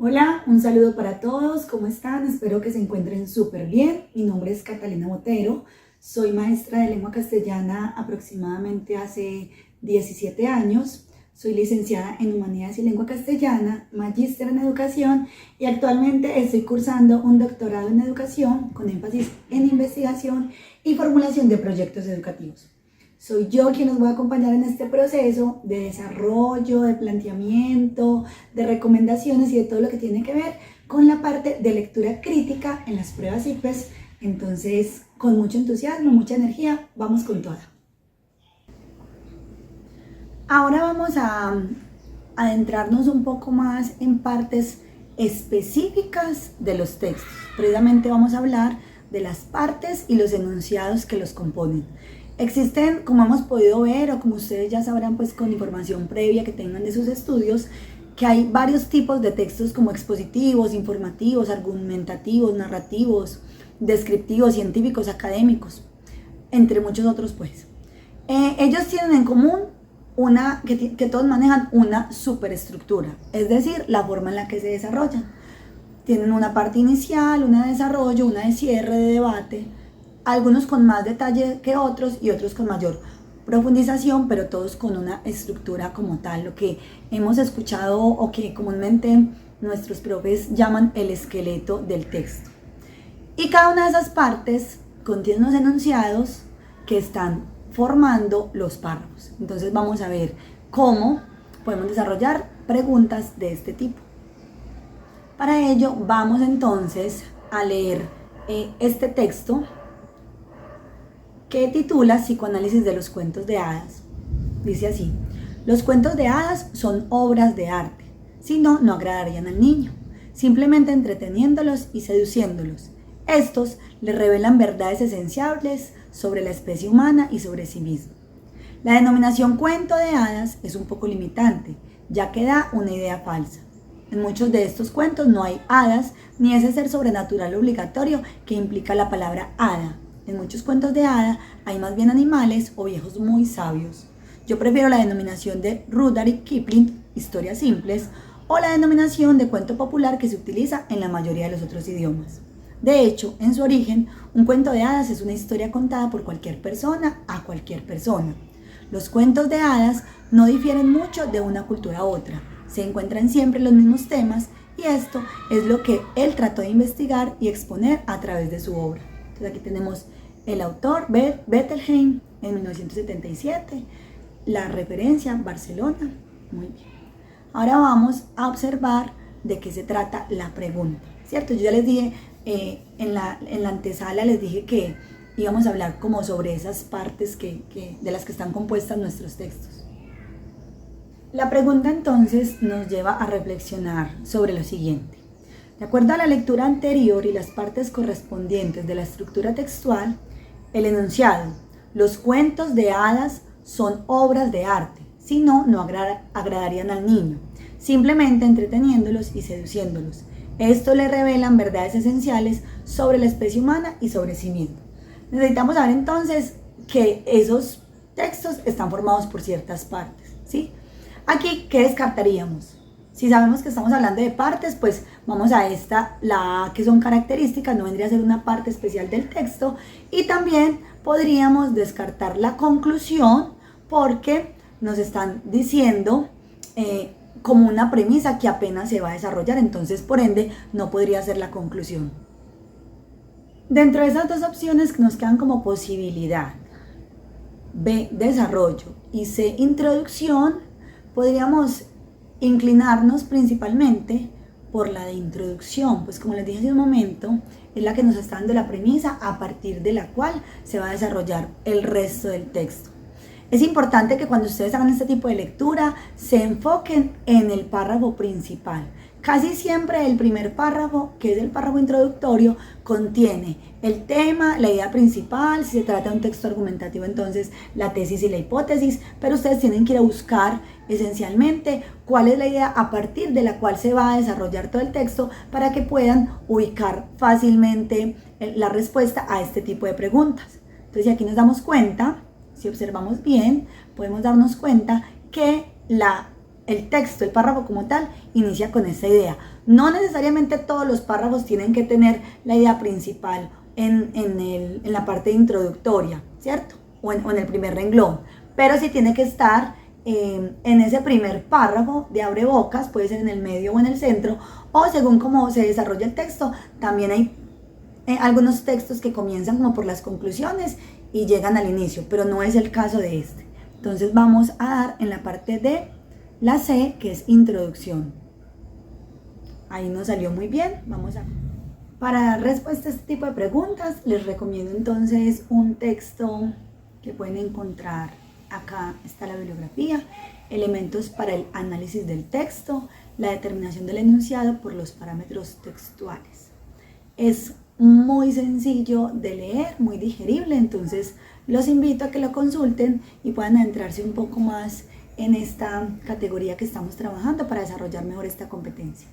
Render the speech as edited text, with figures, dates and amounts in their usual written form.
Hola, un saludo para todos, ¿cómo están? Espero que se encuentren súper bien. Mi nombre es Catalina Botero, soy maestra de lengua castellana aproximadamente hace 17 años. Soy licenciada en Humanidades y Lengua Castellana, magíster en Educación y actualmente estoy cursando un doctorado en Educación con énfasis en investigación y formulación de proyectos educativos. Soy yo quien los voy a acompañar en este proceso de desarrollo, de planteamiento, de recomendaciones y de todo lo que tiene que ver con la parte de lectura crítica en las pruebas ICFES. Entonces, con mucho entusiasmo, mucha energía, vamos con toda. Ahora vamos a adentrarnos un poco más en partes específicas de los textos. Precisamente vamos a hablar de las partes y los enunciados que los componen. Existen, como hemos podido ver o como ustedes ya sabrán pues con información previa que tengan de sus estudios, que hay varios tipos de textos como expositivos, informativos, argumentativos, narrativos, descriptivos, científicos, académicos, entre muchos otros pues. Ellos tienen en común que todos manejan una superestructura, es decir, la forma en la que se desarrollan. Tienen una parte inicial, una de desarrollo, una de cierre, de debate, algunos con más detalle que otros y otros con mayor profundización, pero todos con una estructura como tal, lo que hemos escuchado o que comúnmente nuestros profes llaman el esqueleto del texto. Y cada una de esas partes contiene unos enunciados que están formando los párrafos. Entonces vamos a ver cómo podemos desarrollar preguntas de este tipo. Para ello vamos entonces a leer este texto que titula Psicoanálisis de los cuentos de hadas. Dice así: los cuentos de hadas son obras de arte, si no, no agradarían al niño, simplemente entreteniéndolos y seduciéndolos. Estos le revelan verdades esenciales sobre la especie humana y sobre sí mismo. La denominación cuento de hadas es un poco limitante, ya que da una idea falsa. En muchos de estos cuentos no hay hadas ni ese ser sobrenatural obligatorio que implica la palabra hada. En muchos cuentos de hada hay más bien animales o viejos muy sabios. Yo prefiero la denominación de Rudyard Kipling, historias simples, o la denominación de cuento popular que se utiliza en la mayoría de los otros idiomas. De hecho, en su origen, un cuento de hadas es una historia contada por cualquier persona a cualquier persona. Los cuentos de hadas no difieren mucho de una cultura a otra, se encuentran siempre los mismos temas y esto es lo que él trató de investigar y exponer a través de su obra. Entonces aquí tenemos el autor, Bettelheim, en 1977, la referencia, Barcelona. Muy bien. Ahora vamos a observar de qué se trata la pregunta, ¿cierto? Yo ya les dije, en la antesala les dije que íbamos a hablar como sobre esas partes de las que están compuestas nuestros textos. La pregunta entonces nos lleva a reflexionar sobre lo siguiente. De acuerdo a la lectura anterior y las partes correspondientes de la estructura textual, el enunciado, los cuentos de hadas son obras de arte, si no, no agradarían al niño, simplemente entreteniéndolos y seduciéndolos. Esto le revelan verdades esenciales sobre la especie humana y sobre sí mismo. Necesitamos saber entonces que esos textos están formados por ciertas partes, ¿sí? Aquí, ¿qué descartaríamos? Si sabemos que estamos hablando de partes, pues vamos a esta, la A, que son características, no vendría a ser una parte especial del texto. Y también podríamos descartar la conclusión porque nos están diciendo como una premisa que apenas se va a desarrollar, entonces por ende no podría ser la conclusión. Dentro de esas dos opciones nos quedan como posibilidad B, desarrollo, y C, introducción. Podríamos inclinarnos principalmente por la de introducción, pues como les dije hace un momento, es la que nos está dando la premisa a partir de la cual se va a desarrollar el resto del texto. Es importante que cuando ustedes hagan este tipo de lectura se enfoquen en el párrafo principal. Casi siempre el primer párrafo, que es el párrafo introductorio, contiene el tema, la idea principal, si se trata de un texto argumentativo, entonces la tesis y la hipótesis, pero ustedes tienen que ir a buscar esencialmente cuál es la idea a partir de la cual se va a desarrollar todo el texto para que puedan ubicar fácilmente la respuesta a este tipo de preguntas. Entonces aquí nos damos cuenta, si observamos bien, podemos darnos cuenta que el texto, el párrafo como tal, inicia con esta idea. No necesariamente todos los párrafos tienen que tener la idea principal en la parte introductoria, ¿cierto? O en el primer renglón, pero sí tiene que estar en ese primer párrafo de abrebocas, puede ser en el medio o en el centro, o según cómo se desarrolla el texto. También hay algunos textos que comienzan como por las conclusiones y llegan al inicio, pero no es el caso de este. Entonces vamos a dar en la parte de la C, que es introducción. Ahí nos salió muy bien. Para dar respuesta a este tipo de preguntas, les recomiendo entonces un texto que pueden encontrar. Acá está la bibliografía, elementos para el análisis del texto, la determinación del enunciado por los parámetros textuales. Es muy sencillo de leer, muy digerible, entonces los invito a que lo consulten y puedan adentrarse un poco más en esta categoría que estamos trabajando para desarrollar mejor esta competencia.